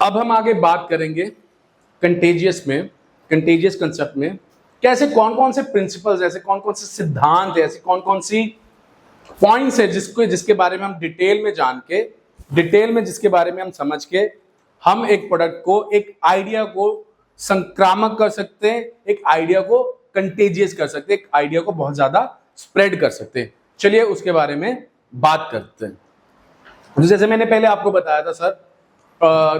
अब हम आगे बात करेंगे कंटेजियस कंसेप्ट में कैसे कौन कौन से प्रिंसिपल्स, ऐसे कौन कौन से सिद्धांत, ऐसे कौन कौन सी पॉइंट्स है जिसके बारे में हम डिटेल में जिसके बारे में हम समझ के हम एक प्रोडक्ट को, एक आइडिया को संक्रामक कर सकते हैं, एक आइडिया को कंटेजियस कर सकते हैं, एक आइडिया को बहुत ज्यादा स्प्रेड कर सकते हैं। चलिए उसके बारे में बात करते हैं। जैसे मैंने पहले आपको बताया था सर,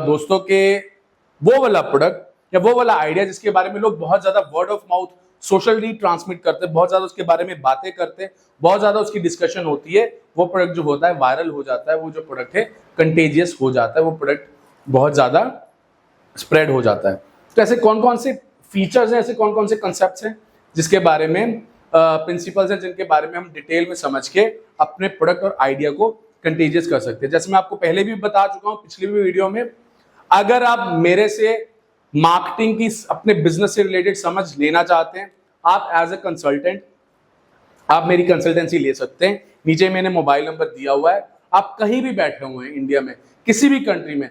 दोस्तों के वो वाला प्रोडक्ट या वो वाला आइडिया जिसके बारे में लोग बहुत ज्यादा word of mouth socially transmit करते हैं, बहुत ज्यादा उसके बारे में बातें करते हैं, बहुत ज्यादा उसकी डिस्कशन होती है, वो प्रोडक्ट जो होता है वायरल हो जाता है, वो जो प्रोडक्ट है कंटेजियस हो जाता है, वो प्रोडक्ट बहुत ज्यादा स्प्रेड हो जाता है। तो ऐसे कौन कौन से फीचर्स हैं, ऐसे कौन कौन से कंसेप्ट्स हैं जिसके बारे में, प्रिंसिपल्स हैं जिनके बारे में हम डिटेल में समझ के अपने प्रोडक्ट और आइडिया को कंटेजियस कर सकते हैं। जैसे मैं आपको पहले भी बता चुका हूं पिछली भी वीडियो में, अगर आप मेरे से मार्केटिंग की अपने बिजनेस से रिलेटेड समझ लेना चाहते हैं, आप एज ए कंसल्टेंट आप मेरी कंसल्टेंसी ले सकते हैं। नीचे मैंने मोबाइल नंबर दिया हुआ है, आप कहीं भी बैठे हुए हैं इंडिया में, किसी भी कंट्री में,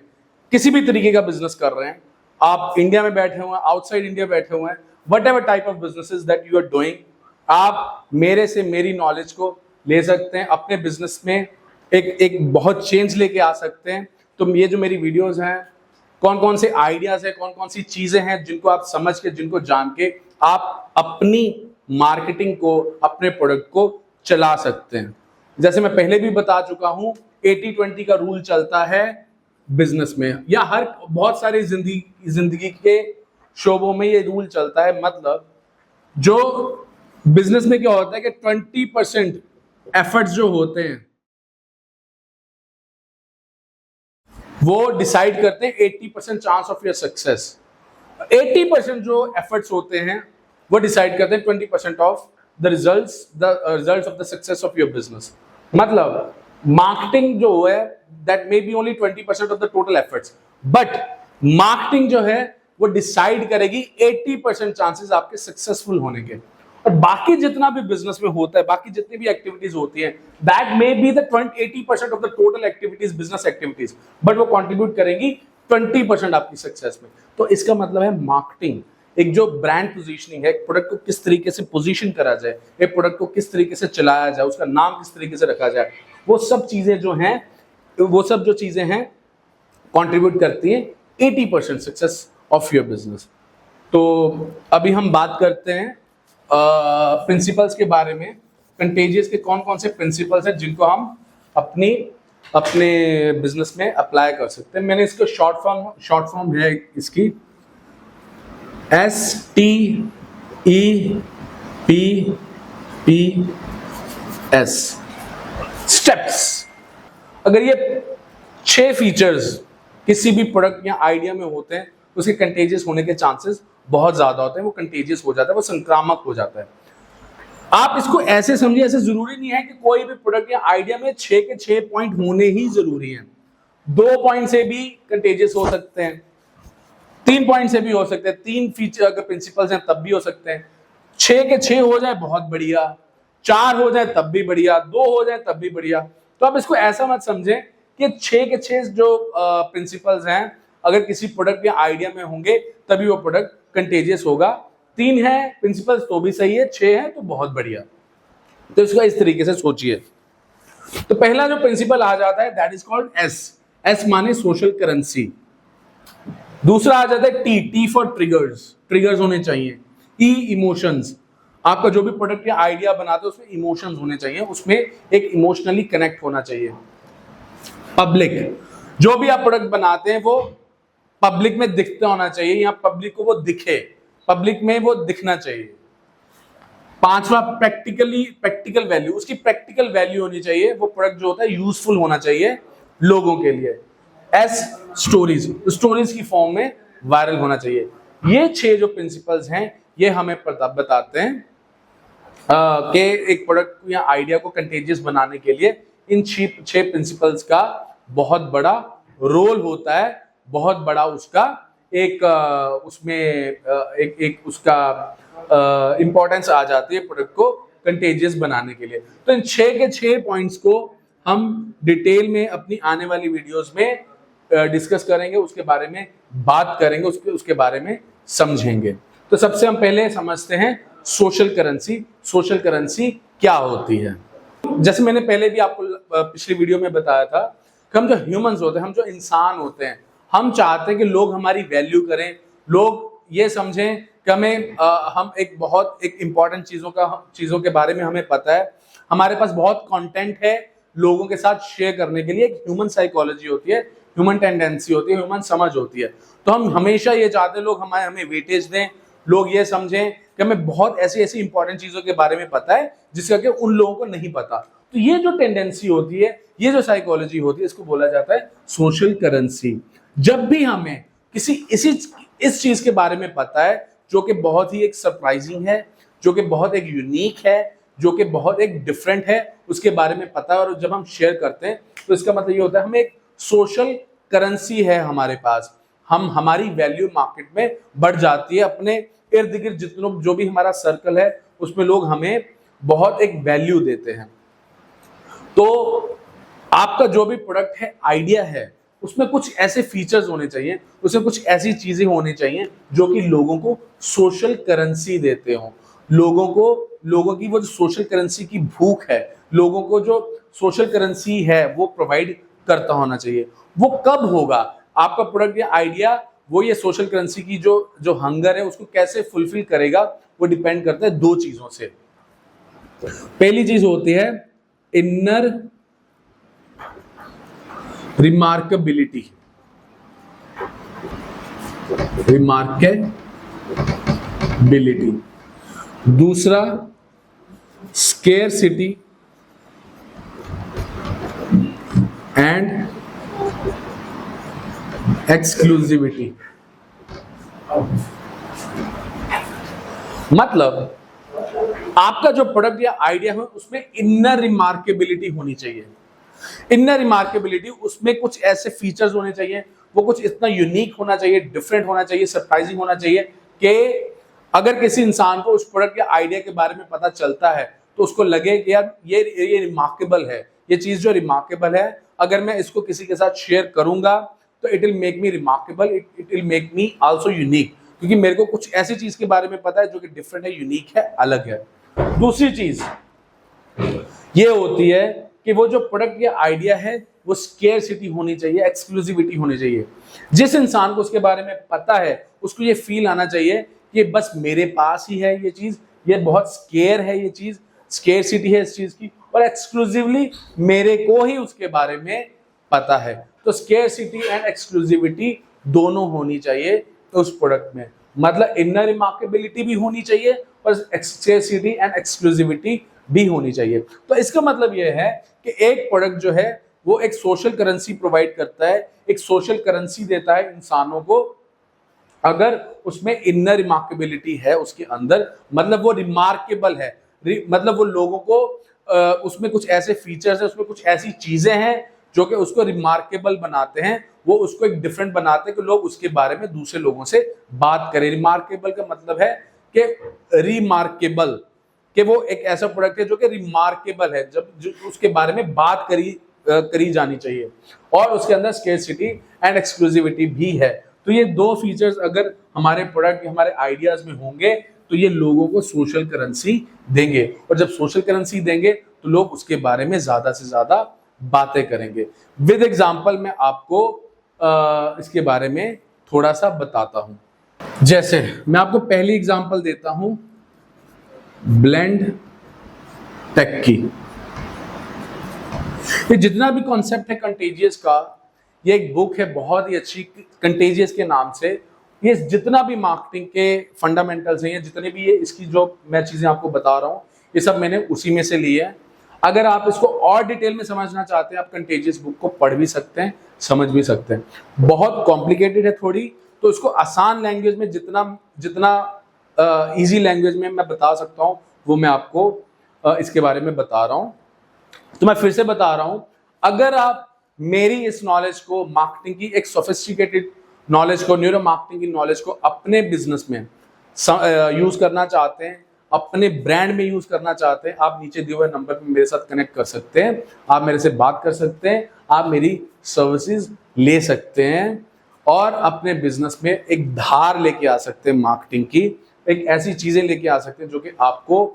किसी भी तरीके का बिजनेस कर रहे हैं, आप इंडिया में बैठे हुए हैं, आउटसाइड इंडिया बैठे हुए हैं, whatever type of businesses that you are doing, आप मेरे से मेरी नॉलेज को ले सकते हैं, अपने बिजनेस में एक बहुत चेंज लेके आ सकते हैं। तो ये जो मेरी वीडियोस हैं, कौन कौन से आइडियाज है, कौन कौन सी चीजें हैं जिनको आप समझ के, जिनको जान के आप अपनी मार्केटिंग को, अपने प्रोडक्ट को चला सकते हैं। जैसे मैं पहले भी बता चुका हूं, 80-20 का रूल चलता है बिजनेस में, या हर बहुत सारे जिंदगी के शोबों में ये रूल चलता है। मतलब जो बिजनेस में क्या होता है कि 20% एफर्ट्स जो होते हैं वो डिसाइड करते हैं 80% चांस ऑफ योर सक्सेस। 80% जो एफर्ट्स होते हैं वो डिसाइड करते हैं 20% of the results of the success of your business. मतलब मार्केटिंग जो है that may be only 20% of the total efforts, but marketing जो है वो डिसाइड करेगी 80% चांसेस आपके सक्सेसफुल होने के। और बाकी जितना भी बिजनेस में होता है, बाकी जितनी भी एक्टिविटीज होती हैं, that may be the 80% of the total activities, business activities, but वो कंट्रीब्यूट करेंगी 20% आपकी सक्सेस में। तो इसका मतलब है मार्केटिंग, एक जो ब्रांड पोजीशनिंग है, एक प्रोडक्ट को किस तरीके से पोजीशन करा जाए, एक प्रोडक्ट को किस तरीके से चलाया जाए, उसका नाम किस तरीके से रखा जाए, वो सब चीजें जो हैं, वो सब जो चीजें हैं कंट्रीब्यूट करती हैं 80% सक्सेस ऑफ योर बिजनेस। तो अभी हम बात करते हैं प्रिंसिपल्स के बारे में, कंटेजियस के कौन कौन से प्रिंसिपल्स हैं जिनको हम अपने बिजनेस में अप्लाई कर सकते हैं। मैंने इसको शॉर्ट फॉर्म है इसकी STEPS, स्टेप्स। अगर ये 6 फीचर्स किसी भी प्रोडक्ट या आइडिया में होते हैं, उसके कंटेजियस होने के चांसेस बहुत ज्यादा होते हैं, वो कंटेजियस हो जाता है, वो संक्रामक हो जाता है। आप इसको ऐसे समझिए, ऐसे जरूरी नहीं है कि कोई भी प्रोडक्ट या आइडिया में 6 के 6 पॉइंट होने ही जरूरी हैं। 2 पॉइंट से भी कंटेजियस हो सकते हैं, 3 पॉइंट से भी हो सकते हैं, 3 फीचर अगर प्रिंसिपल्स हैं तब भी हो सकते हैं। 6 के 6 हो जाए बहुत बढ़िया, 4 हो जाए तब भी बढ़िया, 2 हो जाए तब भी बढ़िया। तो आप इसको ऐसा मत समझें कि 6 के 6 जो प्रिंसिपल्स हैं अगर किसी प्रोडक्ट या आइडिया में होंगे तभी वो प्रोडक्ट कंटेजियस होगा। 3 है प्रिंसिपल्स तो भी सही है, 6 है तो बहुत बढ़िया। तो इसको इस तरीके से सोचिए। तो पहला जो प्रिंसिपल आ जाता है दैट इज कॉल्ड एस माने सोशल करेंसी। दूसरा आ जाता है टी फॉर ट्रिगर्स होने चाहिए। इमोशंस, आपका जो भी प्रोडक्ट या आइडिया बनाते हो उसमें इमोशंस होने चाहिए, उसमें एक इमोशनली कनेक्ट होना चाहिए। पब्लिक, जो भी आप प्रोडक्ट बनाते हैं वो पब्लिक में दिखता होना चाहिए, या पब्लिक को वो दिखे, पब्लिक में वो दिखना चाहिए। 5वां प्रैक्टिकल वैल्यू, उसकी प्रैक्टिकल वैल्यू होनी चाहिए, वो प्रोडक्ट जो होता है यूजफुल होना चाहिए लोगों के लिए। स्टोरीज की फॉर्म में वायरल होना चाहिए। ये 6 जो प्रिंसिपल्स हैं ये हमें बताते हैं कि एक प्रोडक्ट या आइडिया को कंटेजियस बनाने के लिए इन 6 प्रिंसिपल्स का बहुत बड़ा रोल होता है, बहुत बड़ा उसका उसका इंपॉर्टेंस आ जाती है प्रोडक्ट को कंटेजियस बनाने के लिए। तो इन 6 के 6 पॉइंट्स को हम डिटेल में अपनी आने वाली वीडियोस में डिस्कस करेंगे, उसके बारे में बात करेंगे, उसके बारे में समझेंगे। तो सबसे हम पहले समझते हैं सोशल करेंसी। सोशल करेंसी क्या होती है? जैसे मैंने पहले भी आपको पिछली वीडियो में बताया था कि हम जो ह्यूमंस होते हैं, हम जो इंसान होते हैं, हम चाहते हैं कि लोग हमारी वैल्यू करें, लोग ये समझें कि हम एक इंपॉर्टेंट चीज़ों के बारे में हमें पता है, हमारे पास बहुत कंटेंट है लोगों के साथ शेयर करने के लिए। एक ह्यूमन साइकोलॉजी होती है, ह्यूमन टेंडेंसी होती है, ह्यूमन समझ होती है। तो हम हमेशा ये चाहते हैं लोग हमें वेटेज दें, लोग ये समझें कि हमें बहुत ऐसी इंपॉर्टेंट चीज़ों के बारे में पता है जिसका कि उन लोगों को नहीं पता। तो ये जो टेंडेंसी होती है, ये जो साइकोलॉजी होती है, इसको बोला जाता है सोशल करेंसी। जब भी हमें इस चीज के बारे में पता है जो कि बहुत ही एक सरप्राइजिंग है, जो कि बहुत एक यूनिक है, जो कि बहुत एक डिफरेंट है, उसके बारे में पता है और जब हम शेयर करते हैं तो इसका मतलब ये होता है हमें एक सोशल करेंसी है हमारे पास, हमारी वैल्यू मार्केट में बढ़ जाती है। अपने इर्द गिर्द जो भी हमारा सर्कल है उसमें लोग हमें बहुत एक वैल्यू देते हैं। तो आपका जो भी प्रोडक्ट है, आइडिया है, उसमें कुछ ऐसे फीचर्स होने चाहिए, उसमें कुछ ऐसी चीजें होनी चाहिए जो कि लोगों को सोशल करेंसी देते हो। लोगों की वो जो सोशल करेंसी की भूख है, लोगों को जो सोशल करेंसी है वो प्रोवाइड करता होना चाहिए। वो कब होगा? आपका प्रोडक्ट या आइडिया वो ये सोशल करेंसी की जो हंगर है उसको कैसे फुलफिल करेगा, वो डिपेंड करता है दो चीजों से। पहली चीज होती है इनर रिमार्केबिलिटी। दूसरा स्केर्सिटी एंड एक्सक्लूसिविटी। मतलब आपका जो प्रोडक्ट या आइडिया है उसमें इनर रिमार्केबिलिटी होनी चाहिए। इनर रिमार्केबिलिटी, उसमें कुछ ऐसे फीचर्स होने चाहिए, वो कुछ इतना यूनिक होना चाहिए, डिफरेंट होना चाहिए, सरप्राइजिंग होना चाहिए कि अगर किसी इंसान को उस प्रोडक्ट या आइडिया के बारे में पता चलता है तो उसको लगे कि यार ये रिमार्केबल है, ये चीज जो रिमार्केबल है, अगर मैं इसको किसी के साथ शेयर करूंगा तो it will make me remarkable, it will make me also unique, क्योंकि मेरे को कुछ ऐसी चीज के बारे में पता है जो कि डिफरेंट है, यूनिक है, अलग है। दूसरी चीज ये होती है कि वो जो प्रोडक्ट या आइडिया है वो स्केर्सिटी होनी चाहिए, एक्सक्लूसिविटी होनी चाहिए। जिस इंसान को उसके बारे में पता है उसको ये फील आना चाहिए कि बस मेरे पास ही है ये चीज, ये बहुत स्केयर है, ये चीज स्केर्सिटी है इस चीज की, और एक्सक्लूसिवली मेरे को ही उसके बारे में पता है। तो स्केर्सिटी एंड एक्सक्लूसिविटी दोनों होनी चाहिए उस प्रोडक्ट में। मतलब इनर रिमार्केबिलिटी भी होनी चाहिए और स्केर्सिटी एंड एक्सक्लूसिविटी भी होनी चाहिए। तो इसका मतलब यह है कि एक प्रोडक्ट जो है वो एक सोशल करेंसी प्रोवाइड करता है, एक सोशल करेंसी देता है इंसानों को अगर उसमें इनर रिमार्केबिलिटी है उसके अंदर, मतलब वो रिमार्केबल है, मतलब वो लोगों को उसमें कुछ ऐसे फीचर्स है, उसमें कुछ ऐसी चीजें हैं जो कि उसको रिमार्केबल बनाते हैं, वो उसको एक डिफरेंट बनाते हैं कि लोग उसके बारे में दूसरे लोगों से बात करें। रिमार्केबल का मतलब है कि रिमार्केबल, कि वो एक ऐसा प्रोडक्ट है जो कि रिमार्केबल है, जब उसके बारे में बात करी जानी चाहिए, और उसके अंदर स्केर्सिटी एंड एक्सक्लूसिविटी भी है। तो ये दो फीचर्स अगर हमारे प्रोडक्ट, हमारे आइडियाज में होंगे तो ये लोगों को सोशल करेंसी देंगे, और जब सोशल करेंसी देंगे तो लोग उसके बारे में ज्यादा से ज्यादा बातें करेंगे। विद एग्जांपल मैं आपको इसके बारे में थोड़ा सा बताता हूं। जैसे मैं आपको पहली एग्जांपल देता हूं ब्लेंड टेक की। ये जितना भी कॉन्सेप्ट है कंटेजियस का, ये एक बुक है बहुत ही अच्छी, कंटेजियस के नाम से। ये जितना भी मार्केटिंग के फंडामेंटल्स हैं, जितने भी ये इसकी जो मैं चीजें आपको बता रहा हूँ, ये सब मैंने उसी में से लिए हैं। अगर आप इसको और डिटेल में समझना चाहते हैं, आप कंटेजियस बुक को पढ़ भी सकते हैं, समझ भी सकते हैं। बहुत कॉम्प्लिकेटेड है थोड़ी, तो इसको आसान लैंग्वेज में जितना इजी लैंग्वेज में मैं बता सकता हूँ वो मैं आपको इसके बारे में बता रहा हूँ। तो मैं फिर से बता रहा हूँ, अगर आप मेरी इस नॉलेज को, मार्केटिंग की एक सोफिस्टिकेटेड नॉलेज को, न्यूरो मार्केटिंग की नॉलेज को अपने बिजनेस में यूज करना चाहते हैं, अपने ब्रांड में यूज करना चाहते हैं, आप नीचे दिए हुए नंबर पे मेरे साथ कनेक्ट कर सकते हैं, आप मेरे से बात कर सकते हैं, आप मेरी सर्विसेज ले सकते हैं और अपने बिजनेस में एक धार लेके आ सकते हैं मार्केटिंग की, एक ऐसी चीजें लेके आ सकते हैं जो कि आपको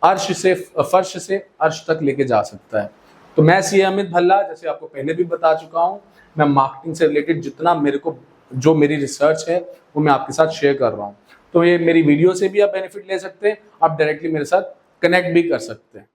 फर्श से अर्श तक लेके जा सकता है। तो मैं सीए अमित भल्ला, जैसे आपको पहले भी बता चुका हूं, मैं मार्केटिंग से रिलेटेड जितना मेरे को जो मेरी रिसर्च है वो मैं आपके साथ शेयर कर रहा हूं। तो ये मेरी वीडियो से भी आप बेनिफिट ले सकते हैं, आप डायरेक्टली मेरे साथ कनेक्ट भी कर सकते हैं।